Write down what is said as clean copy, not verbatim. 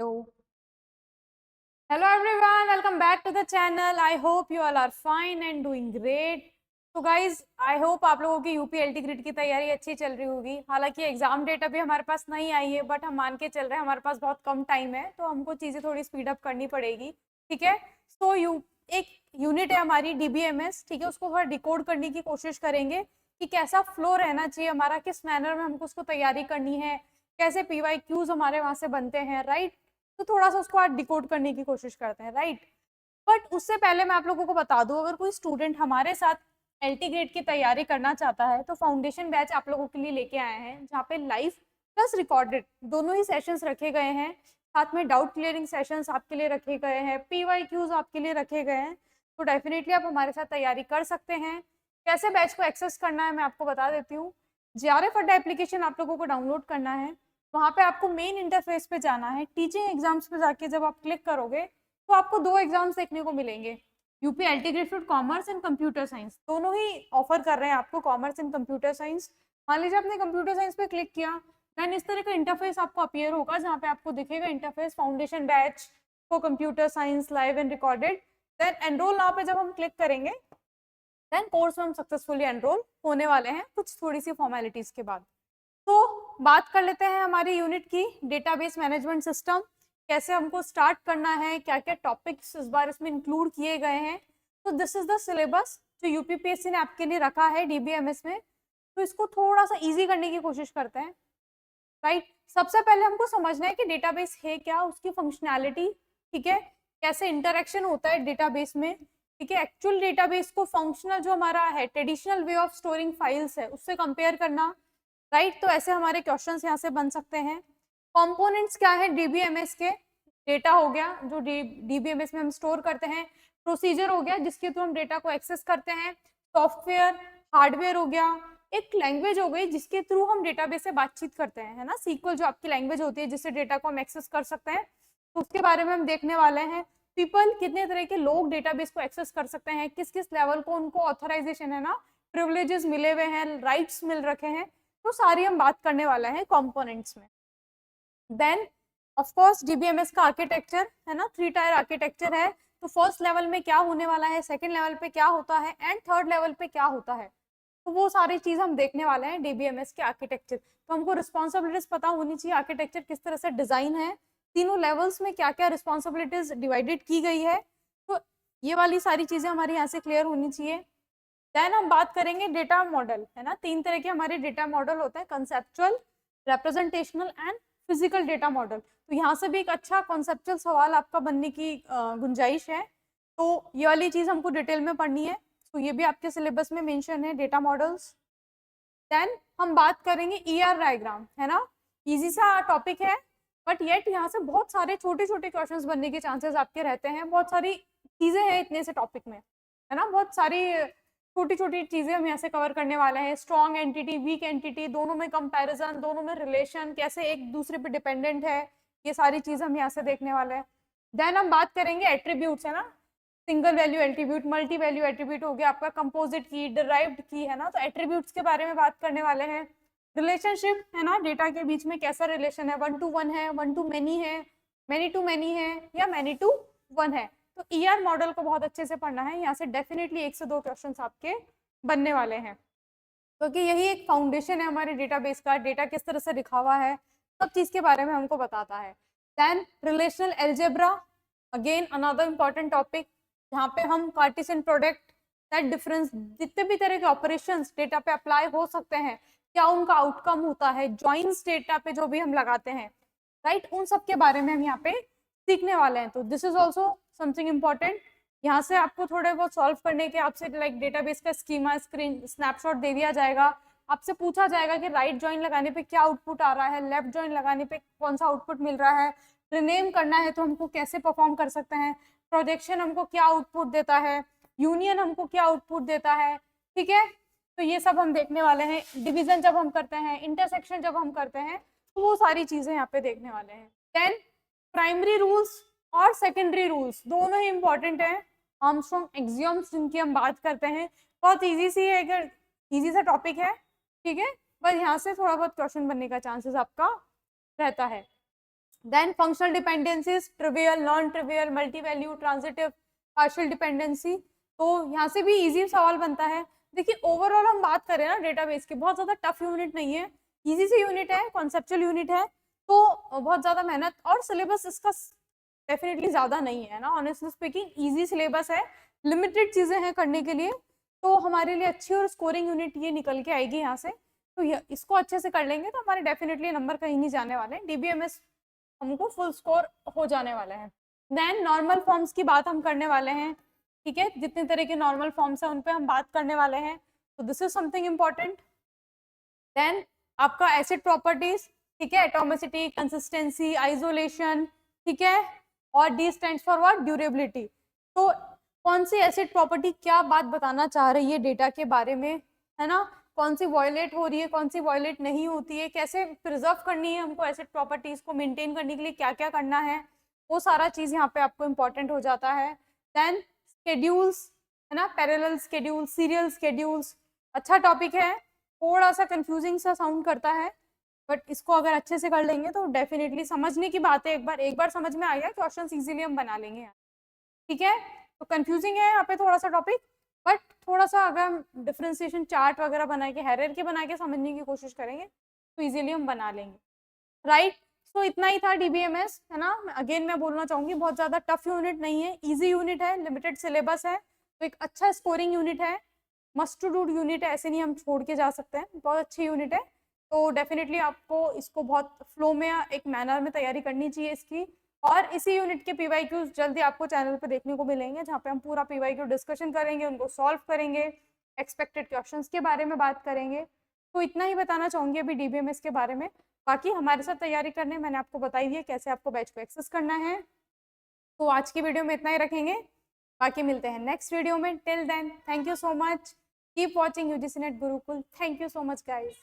Hello. Hello everyone, welcome back to the channel. I hope you all are fine and doing great. तो guys I hope आप लोगों की UP LT grid की तैयारी अच्छी चल रही होगी। हालांकि एग्जाम डेट अभी हमारे पास नहीं आई है, बट हम मान के चल रहे हैं हमारे पास बहुत कम टाइम है, तो हमको चीज़ें थोड़ी स्पीड अप करनी पड़ेगी। ठीक है, तो एक यूनिट है हमारी डीबीएमएस, ठीक है, उसको थोड़ा डिकोड करने की कोशिश करेंगे कि कैसा फ्लो रहना चाहिए हमारा, किस मैनर में हमको उसको तैयारी करनी है, कैसे पीवाईक्यूज हमारे वहाँ से बनते हैं, राइट। तो थोड़ा सा उसको आज डिकोड करने की कोशिश करते हैं, राइट। बट उससे पहले मैं आप लोगों को बता दूं, अगर कोई स्टूडेंट हमारे साथ एलटी ग्रेड की तैयारी करना चाहता है तो फाउंडेशन बैच आप लोगों के लिए लेके आए हैं, जहाँ पे लाइव प्लस रिकॉर्डेड दोनों ही सेशंस रखे गए हैं। साथ में डाउट क्लियरिंग सेशंस आपके लिए रखे गए हैं, पीवाईक्यूज आपके लिए रखे गए हैं। तो डेफिनेटली आप हमारे साथ तैयारी कर सकते हैं। कैसे बैच को एक्सेस करना है मैं आपको बता देती हूँ। जेआरएफ अड्डा एप्लीकेशन आप लोगों को डाउनलोड करना है। वहाँ पे आपको मेन इंटरफेस पे जाना है। टीचिंग एग्जाम्स पे जाके जब आप क्लिक करोगे तो आपको दो एग्जाम्स देखने को मिलेंगे, UP LT grade for commerce and computer science. दोनों ही ऑफर कर रहे हैं आपको कॉमर्स एंड कंप्यूटर साइंस। मान लीजिए आपने कंप्यूटर साइंस पे क्लिक किया, देन इस तरह का इंटरफेस आपको अपीयर होगा, जहाँ पे आपको दिखेगा interface foundation batch for computer science live and recorded. Then enroll now पे जब हम क्लिक करेंगे, देन कोर्स में हम सक्सेसफुली एनरोल होने वाले हैं कुछ थोड़ी सी फॉर्मेलिटीज के बाद। तो बात कर लेते हैं हमारी यूनिट की, डेटाबेस मैनेजमेंट सिस्टम कैसे हमको स्टार्ट करना है, क्या क्या टॉपिक्स इस बार इसमें इंक्लूड किए गए हैं। तो दिस इज द सिलेबस जो यूपीपीएससी ने आपके लिए रखा है डीबीएमएस में। तो इसको थोड़ा सा इजी करने की कोशिश करते हैं, राइट। सबसे पहले हमको समझना है कि डेटाबेस है क्या, उसकी फंक्शनैलिटी, ठीक है, कैसे इंटरेक्शन होता है डेटाबेस में, ठीक है। एक्चुअल डेटाबेस को फंक्शनल जो हमारा है traditional way of storing files है उससे कंपेयर करना, राइट। तो ऐसे हमारे क्वेश्चंस यहाँ से बन सकते हैं। कंपोनेंट्स क्या है डीबीएमएस के, डेटा हो गया जो डीबीएमएस में हम स्टोर करते हैं, प्रोसीजर हो गया जिसके थ्रू हम डेटा को एक्सेस करते हैं, सॉफ्टवेयर हार्डवेयर हो गया, एक लैंग्वेज हो गई जिसके थ्रू हम डेटाबेस से बातचीत करते हैं, है ना। सीक्वल जो आपकी लैंग्वेज होती है जिससे डेटा को हम एक्सेस कर सकते हैं, तो उसके बारे में हम देखने वाले हैं। पीपल, कितने तरह के लोग डेटाबेस को एक्सेस कर सकते हैं, किस किस लेवल को उनको ऑथराइजेशन है ना, प्रिविलेजेस मिले हुए हैं, राइट्स मिल रखे हैं, तो सारी हम बात करने वाले हैं कंपोनेंट्स में। देन ऑफ कोर्स डीबीएमएस का आर्किटेक्चर है ना, 3 टायर आर्किटेक्चर है। तो फर्स्ट लेवल में क्या होने वाला है, सेकंड लेवल पे क्या होता है एंड थर्ड लेवल पे क्या होता है, तो वो सारी चीज हम देखने वाले हैं डीबीएमएस के आर्किटेक्चर। तो हमको रिस्पॉन्सिबिलिटीज पता होनी चाहिए, आर्किटेक्चर किस तरह से डिजाइन है, तीनों लेवल्स में क्या क्या रिस्पॉन्सिबिलिटीज डिवाइडेड की गई है, तो ये वाली सारी चीजें हमारी यहाँ से क्लियर होनी चाहिए। देन हम बात करेंगे डेटा मॉडल, है ना। 3 तरह के हमारे डेटा मॉडल होते हैं, conceptual, representational and physical data model. तो यहाँ से भी एक अच्छा कॉन्सेप्चुअल सवाल आपका बनने की गुंजाइश है, तो ये वाली चीज हमको डिटेल में पढ़नी है। तो ये भी आपके सिलेबस में मेंशन है, डेटा मॉडल्स। देन हम बात करेंगे ईआर डायग्राम, है ना, इजी सा टॉपिक है, बट येट यहाँ से बहुत सारे छोटे छोटे क्वेश्चंस बनने के चांसेस आपके रहते हैं। बहुत सारी चीजें हैं इतने से टॉपिक में, है ना, बहुत सारी छोटी छोटी चीजें हम यहाँ से कवर करने वाले हैं। स्ट्रॉन्ग एंटिटी, वीक एंटिटी, दोनों में कंपैरिजन, दोनों में रिलेशन, कैसे एक दूसरे पे डिपेंडेंट है, ये सारी चीज हम यहाँ से देखने वाले हैं। देन हम बात करेंगे एट्रीब्यूट्स, है ना, single value attribute, multi value attribute हो गया आपका, कंपोजिट की, डिराइव्ड की, है ना। तो एट्रीब्यूट्स के बारे में बात करने वाले हैं। रिलेशनशिप, है ना, डेटा के बीच में कैसा रिलेशन है, 1 to 1 है, 1 to many है, many to many है, या many to 1 है। तो ईआर मॉडल को बहुत अच्छे से पढ़ना है, यहाँ से डेफिनेटली 1 से 2 क्वेश्चंस आपके बनने वाले हैं, क्योंकि यही एक फाउंडेशन है हमारे डेटाबेस का। डेटा किस तरह से लिखा हुआ है, सब चीज के बारे में हमको बताता है। Then relational algebra, again another important topic, जहाँ पे हम कार्टेशियन प्रोडक्ट, दैट डिफरेंस, जितने भी तरह के ऑपरेशंस डेटा पे अप्लाई हो सकते हैं, क्या उनका आउटकम होता है, जॉइंस डेटा पे जो भी हम लगाते हैं, राइट, उन सब के बारे में हम यहाँ पे सीखने वाले हैं। तो this is also something important. यहाँ से आपको थोड़े बहुत सॉल्व करने के, आपसे लाइक डेटाबेस का स्कीमा स्क्रीन स्नैपशॉट दे दिया जाएगा, आपसे पूछा जाएगा कि राइट जॉइन लगाने पे क्या आउटपुट आ रहा है, लेफ्ट जॉइन लगाने पे कौन सा आउटपुट मिल रहा है, रिनेम करना है तो हमको कैसे परफॉर्म कर सकते हैं, प्रोजेक्शन हमको क्या आउटपुट देता है, यूनियन हमको क्या आउटपुट देता है, ठीक है। तो ये सब हम देखने वाले हैं। डिवीजन जब हम करते हैं, इंटरसेक्शन जब हम करते हैं, तो वो सारी चीजें यहाँ पे देखने वाले हैं। देन प्राइमरी रूल्स और सेकेंडरी रूल्स दोनों ही इंपॉर्टेंट है। आर्मस्ट्रॉन्ग एक्सियोम्स जिनकी हम बात करते हैं, बहुत इजी सी है, अगर इजी सा टॉपिक है, ठीक है, बस यहाँ से थोड़ा बहुत क्वेश्चन बनने का चांसेस आपका रहता है। Then functional dependencies, trivial, non trivial, multi value, transitive, partial dependency. तो यहाँ से भी इजी सवाल बनता है। देखिए ओवरऑल हम बात करें ना डेटाबेस की, बहुत ज्यादा टफ यूनिट नहीं है, इजी सी यूनिट है, कॉन्सेप्चुअल यूनिट है, तो बहुत ज्यादा मेहनत और सिलेबस इसका डेफिनेटली ज्यादा नहीं है ना, ऑनेस्टली स्पीकिंग इजी सिलेबस है, लिमिटेड चीजें हैं करने के लिए, तो हमारे लिए अच्छी और स्कोरिंग यूनिट ये निकल के आएगी यहाँ से। तो इसको अच्छे से कर लेंगे तो हमारे डेफिनेटली नंबर कहीं नहीं जाने वाले हैं, डीबीएमएस हमको फुल स्कोर हो जाने वाले हैं। देन नॉर्मल फॉर्म्स की बात हम करने वाले हैं, ठीक है, जितने तरह के नॉर्मल फॉर्म्स हैं उन पे हम बात करने वाले हैं, तो this is something important. Then आपका एसिड प्रॉपर्टीज, ठीक है, एटॉमिसिटी, कंसिस्टेंसी, आइसोलेशन, ठीक है, और D stands for what, durability. तो कौन सी एसिड प्रॉपर्टी क्या बात बताना चाह रही है डेटा के बारे में, है ना, कौन सी वायलेट हो रही है, कौन सी वायलेट नहीं होती है, कैसे प्रिजर्व करनी है हमको एसिड प्रॉपर्टीज को मेंटेन करने के लिए क्या क्या करना है, वो सारा चीज यहाँ पे आपको इम्पोर्टेंट हो जाता है। देन स्केड्यूल्स, है ना, पैरेलल स्केड्यूल, सीरियल स्केड्यूल्स, अच्छा टॉपिक है, थोड़ा सा कंफ्यूजिंग सा साउंड करता है, बट इसको अगर अच्छे से कर लेंगे तो डेफिनेटली समझने की बात है, एक बार समझ में आ गया क्वेश्चन इजीली हम बना लेंगे, ठीक है। तो कंफ्यूजिंग है यहाँ पे थोड़ा सा टॉपिक, बट थोड़ा सा अगर हम डिफरेंशिएशन चार्ट वगैरह बना के, हायरार्की बना के समझने की कोशिश करेंगे तो इजीली हम बना लेंगे, राइट। तो इतना ही था डीबीएमएस, है ना। अगेन मैं बोलना चाहूंगी बहुत ज्यादा टफ यूनिट नहीं है, इजी यूनिट है, लिमिटेड सिलेबस है, तो एक अच्छा स्कोरिंग यूनिट है, मस्ट टू डू यूनिट है, ऐसे नहीं हम छोड़ के जा सकते हैं, बहुत अच्छी यूनिट है। तो डेफिनेटली आपको इसको बहुत फ्लो में, एक मैनर में तैयारी करनी चाहिए इसकी, और इसी यूनिट के पीवाईक्यूज जल्दी आपको चैनल पे देखने को मिलेंगे, जहाँ पे हम पूरा पीवाईक्यू डिस्कशन करेंगे, उनको सॉल्व करेंगे, एक्सपेक्टेड क्वेश्चंस के बारे में बात करेंगे। तो इतना ही बताना चाहूंगी अभी डीबीएमएस के बारे में, बाकी हमारे साथ तैयारी करने मैंने आपको बताई दिया कैसे आपको बैच को एक्सेस करना है। तो आज की वीडियो में इतना ही रखेंगे, बाकी मिलते हैं नेक्स्ट वीडियो में। Till then thank you so much, keep watching UGC NET Gurukul, thank you so much guys.